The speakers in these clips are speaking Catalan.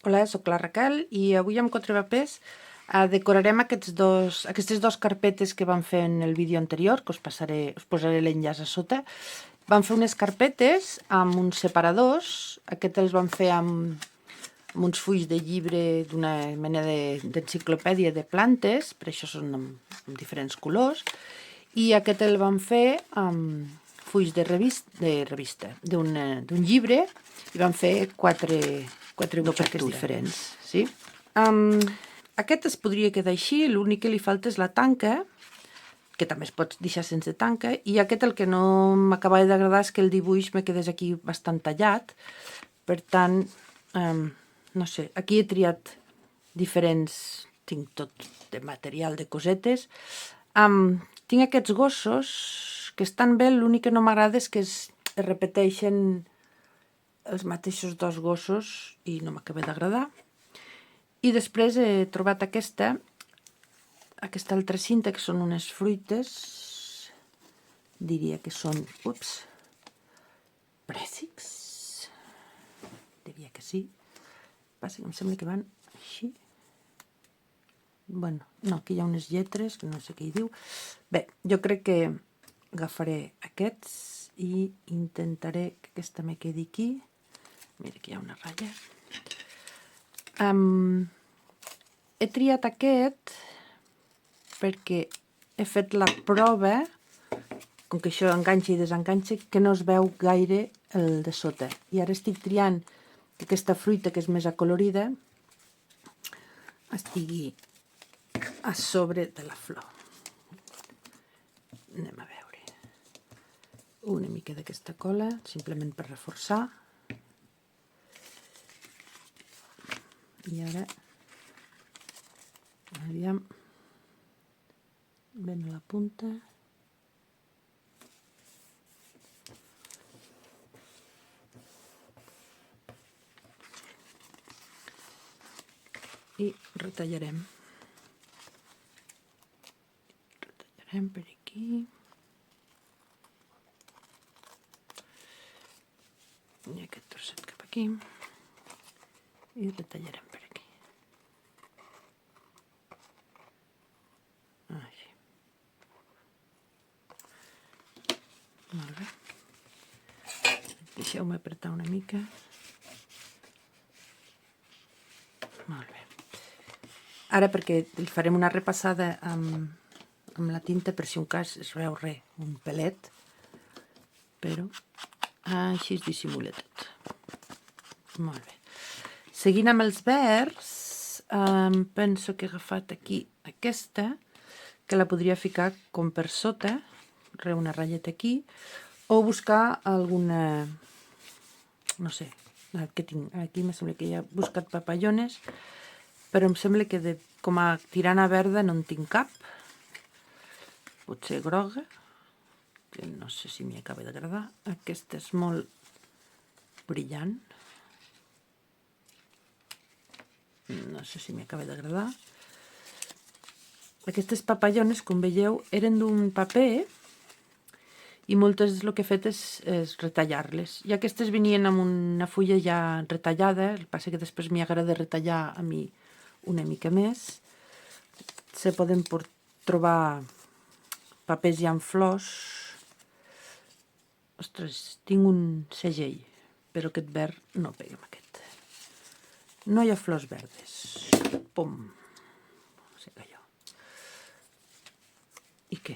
Hola, sóc la Raquel i avui amb quatre papers decorarem aquestes dos carpetes que vam fer en el vídeo anterior, que us posaré l'enllaç a sota. Vam fer unes carpetes amb uns separadors, aquests els vam fer amb uns fulls de llibre d'una mena d'enciclopèdia de plantes, per això són amb diferents colors, i aquest el vam fer amb fulls de revista d'un llibre, i vam fer quatre butxaques diferents. Sí? Aquest es podria quedar així, l'únic que li falta és la tanca, que també es pot deixar sense tanca, i aquest el que no m'acabava d'agradar és que el dibuix me quedés aquí bastant tallat, per tant, no sé, aquí he triat diferents, tinc tot de material, de cosetes. Tinc aquests gossos que estan bé, l'únic que no m'agrada és que es repeteixen els mateixos dos gossos i no m'acaba d'agradar. I després he trobat aquesta altra cinta, que són unes fruites, diria que són, prèssics, diria que sí, passa que em sembla que van així. Bueno, no, aquí hi ha unes lletres, que no sé què hi diu. Bé, jo crec que agafaré aquests i intentaré que aquesta me quedi aquí. Mira, aquí hi ha una ratlla. He triat aquest perquè he fet la prova, com que això enganxa i desenganxa, que no es veu gaire el de sota. I ara estic triant que aquesta fruita, que és més acolorida, estigui a sobre de la flor. Anem a veure. Una mica d'aquesta cola, simplement per reforçar. I ara, aviam, ben a la punta. I retallarem. Retallarem per aquí. I aquest trosset cap aquí. I retallarem per aquí. Així. Molt bé. Deixeu-me apretar una mica. Molt bé. Ara, perquè li farem una repassada amb la tinta, per si un cas es veu res, un pelet, però així es dissimula tot. Molt bé. Seguint amb els verds, penso que he agafat aquí aquesta, que la podria ficar com per sota, una ratlleta aquí, o buscar alguna, no sé, que tinc aquí, me sembla que ja he buscat papallones, però em sembla que com a tirant a verda no en tinc cap. Potser groga, que no sé si m'hi acaba d'agradar. Aquesta és molt brillant. No sé si m'hi acaba d'agradar. Aquestes papallones, com veieu, eren d'un paper i moltes el que he fet és retallar-les. I aquestes venien amb una fulla ja retallada, el que passa que després m'hi agrada retallar a mi una mica més. Se poden trobar papers ja amb flors. Ostres, tinc un segell, però aquest verd no pega amb aquest. No hi ha flors verdes. Pum. No sé què allò. I què?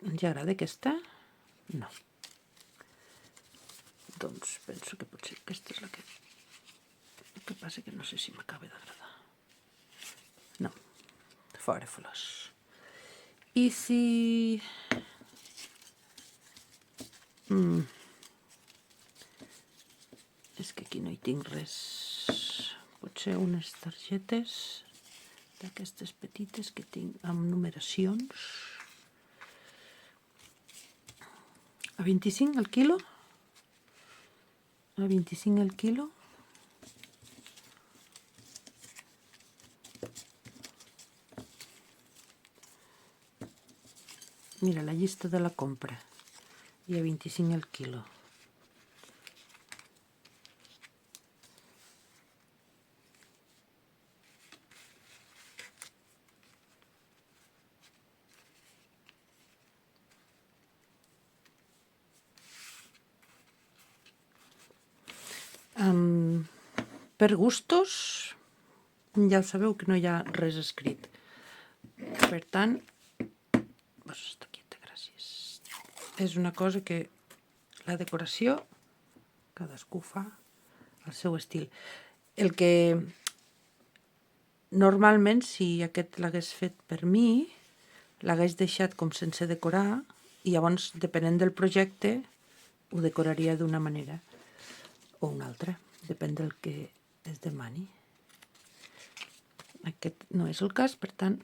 Ens agrada aquesta? No. Doncs penso que potser aquesta és la que... El que passa que no sé si m'acaba d'agradar. No. Fora flors. I si... És que aquí no hi tinc res. Potser unes targetes d'aquestes petites que tinc amb numeracions. A 25 el quilo? A 25 el quilo? Mira, la llista de la compra. I a 25 el quilo. Per gustos, ja sabeu que no hi ha res escrit. Per tant, està quieta, gràcies. És una cosa que la decoració, cadascú fa al seu estil. El que normalment, si aquest l'hagués fet per mi, l'hagués deixat com sense decorar i llavors, depenent del projecte, ho decoraria d'una manera o una altra, depèn del que es demani. Aquest no és el cas, per tant,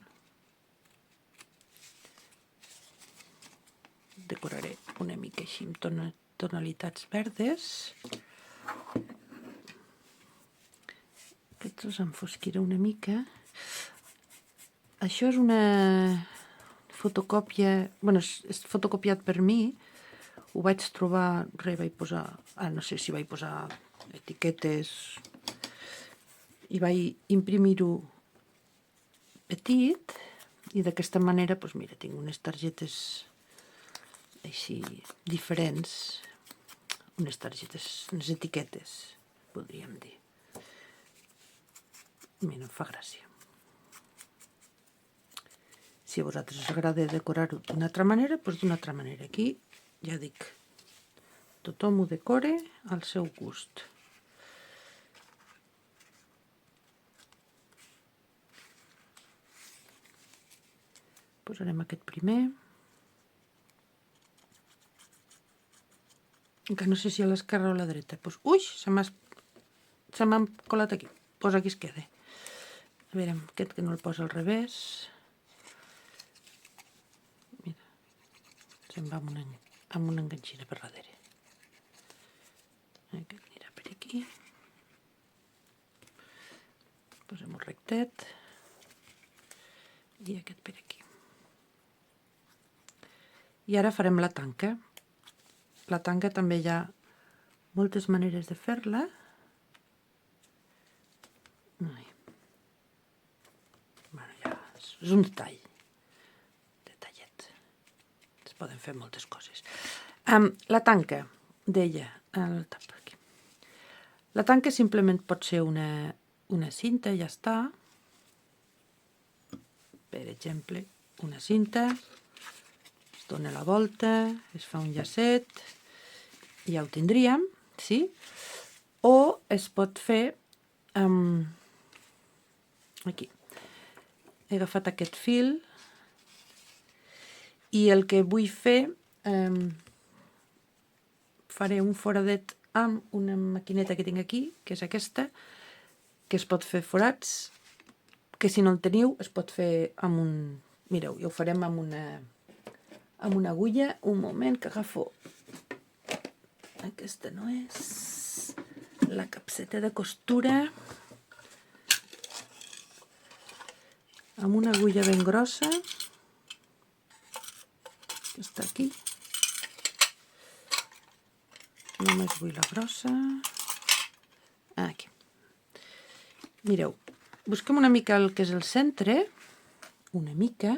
decoraré una mica així amb tonalitats verdes. Aquests els enfosquiré una mica. Això és una fotocòpia, és fotocopiat per mi. Ho vaig trobar, vaig posar, no sé si vaig posar etiquetes i vaig imprimir-ho petit i d'aquesta manera, doncs mira, tinc unes targetes així diferents, unes targetes, unes etiquetes, podríem dir. Mira, em fa gràcia. Si a vosaltres us agrada decorar-ho d'una altra manera, doncs d'una altra manera. Aquí, ja dic, tothom ho decore al seu gust. Posarem aquest primer. Encara no sé si a l'esquerra o a la dreta. Ui, se m'ha colat aquí. Doncs aquí es queda. A veure, aquest que no el posa al revés. Mira, se'n va amb una enganxina per darrere. Aquest anirà per aquí. Posem un rectet. I aquest per aquí. I ara farem la tanca. La tanca també hi ha moltes maneres de fer-la. Ja és un detall. Detallet. Es poden fer moltes coses. La tanca, deia, la tanca simplement pot ser una cinta, ja està. Per exemple, una cinta, es dona la volta, es fa un llacet, i ja ho tindríem, sí? O es pot fer aquí. He agafat aquest fil i el que vull fer, faré un foradet amb una maquineta que tinc aquí, que és aquesta, que es pot fer forats, que si no en teniu es pot fer amb un... Mireu, ja ho farem amb una agulla. Un moment, que agafo... Aquesta no és... La capseta de costura. Amb una agulla ben grossa. Que està aquí. Només vull la grossa. Aquí. Mireu, busquem una mica el que és el centre. Una mica.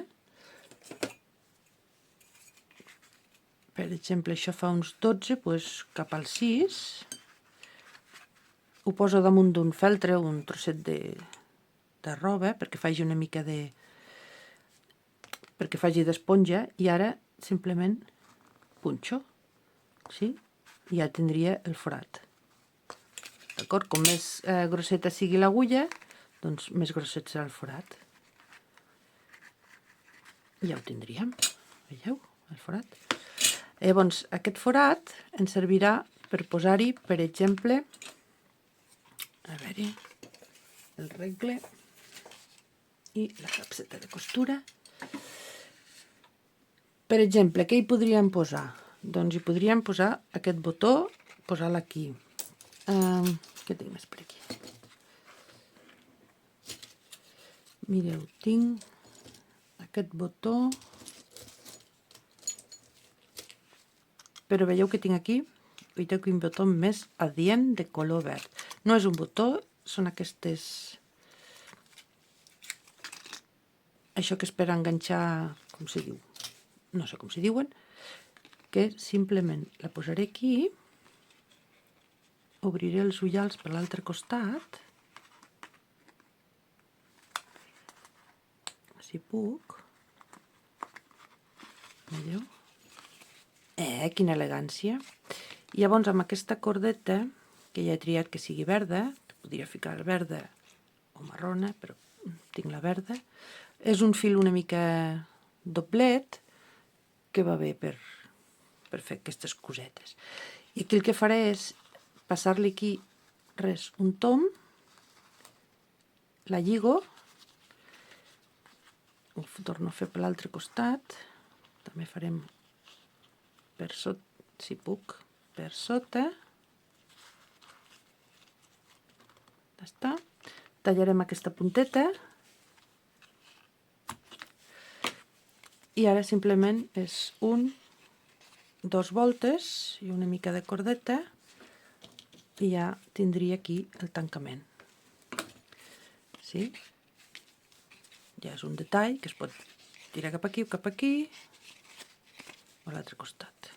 Per exemple, això fa uns 12, doncs cap al 6. Ho poso damunt d'un feltre o un trosset de roba perquè faci una mica de... perquè faci d'esponja, i ara simplement punxo, sí? I ja tindria el forat. D'acord? Com més grosseta sigui l'agulla, doncs més grosset serà el forat. Ja ho tindríem. Veieu? El forat. Llavors, aquest forat ens servirà per posar-hi, per exemple, a veure, el regle i la capseta de costura. Per exemple, què hi podríem posar? Doncs hi podríem posar aquest botó, posar-lo aquí. Què tinc més per aquí? Mireu, tinc aquest botó, però veieu que tinc aquí un botó més adient de color verd. No és un botó, són aquestes... Això que és per enganxar, com se diu? No sé com se diuen, que simplement la posaré aquí. obriré els ullals per l'altre costat, si puc. Veieu? Quina elegància. I llavors amb aquesta cordeta, que ja he triat que sigui verda, podria ficar verda o marrona, però tinc la verda, és un fil una mica doblet que va bé per fer aquestes cosetes. I aquí el que faré és passar-li aquí un tom, la lligo, ho torno a fer per l'altre costat, també farem per sota, si puc, per sota. Ja està. Tallarem aquesta punteta. I ara simplement és dos voltes i una mica de cordeta i ja tindria aquí el tancament. Sí? Ja és un detall que es pot tirar cap aquí o cap aquí o a l'altre costat.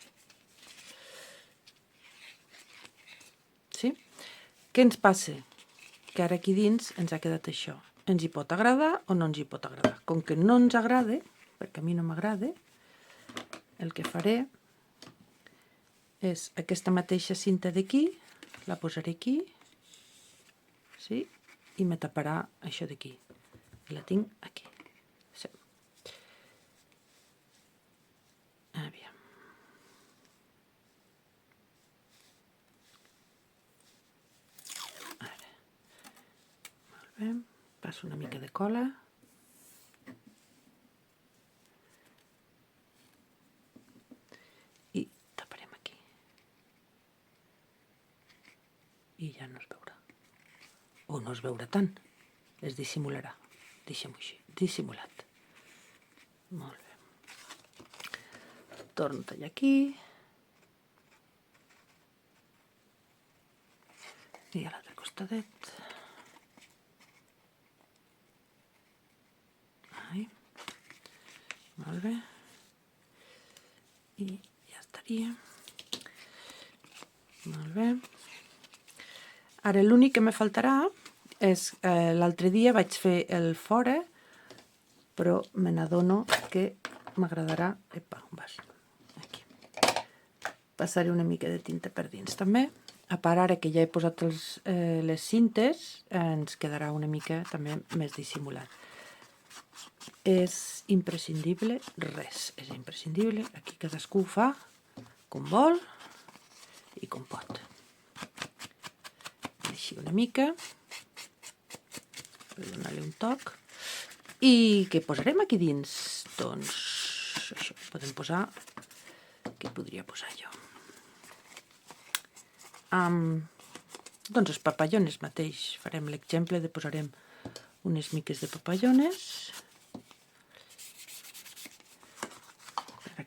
Sí? Què ens passa? Que ara aquí dins ens ha quedat això. Ens hi pot agradar o no ens hi pot agradar. Com que no ens agrada, perquè a mi no m'agrada, el que faré és aquesta mateixa cinta d'aquí, la posaré aquí, sí? I me taparà això d'aquí. I la tinc aquí. Sí. Aviam. Ara. Molt bé. Passo una mica de cola. I taparem aquí. I ja no es veurà. O no es veurà tant. Es dissimularà. Deixem-ho així. Dissimulat. Molt bé. Torno a tallar aquí. I a l'altre costadet. Ai. Molt bé. I ja estaria. Molt bé. Ara l'únic que me faltarà és l'altre dia vaig fer el fora, però me n'adono que m'agradarà... Epa, on vas? Aquí. Passaré una mica de tinta per dins també. A part, ara que ja he posat les cintes, ens quedarà una mica també més dissimulat. És imprescindible, res és imprescindible. Aquí cadascú fa com vol i com pot. Així una mica, per donar-li un toc. I què posarem aquí dins? Doncs això, podem posar... Què podria posar jo? Doncs els papallones mateix. Farem l'exemple de posarem unes miques de papallones.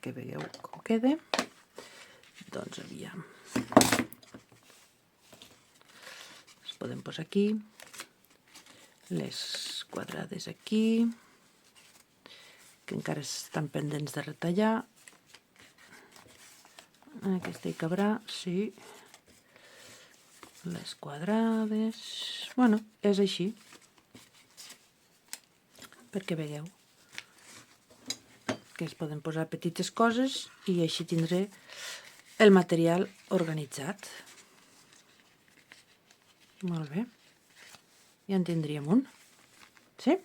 Que veieu com queda. Doncs aviam. Les podem posar aquí. Les quadrades aquí. Que encara estan pendents de retallar. Aquesta hi cabrà, sí. Les quadrades... Bueno, és així. Perquè veieu que es poden posar petites coses i així tindré el material organitzat. Molt bé. Ja en tindríem un. Sí?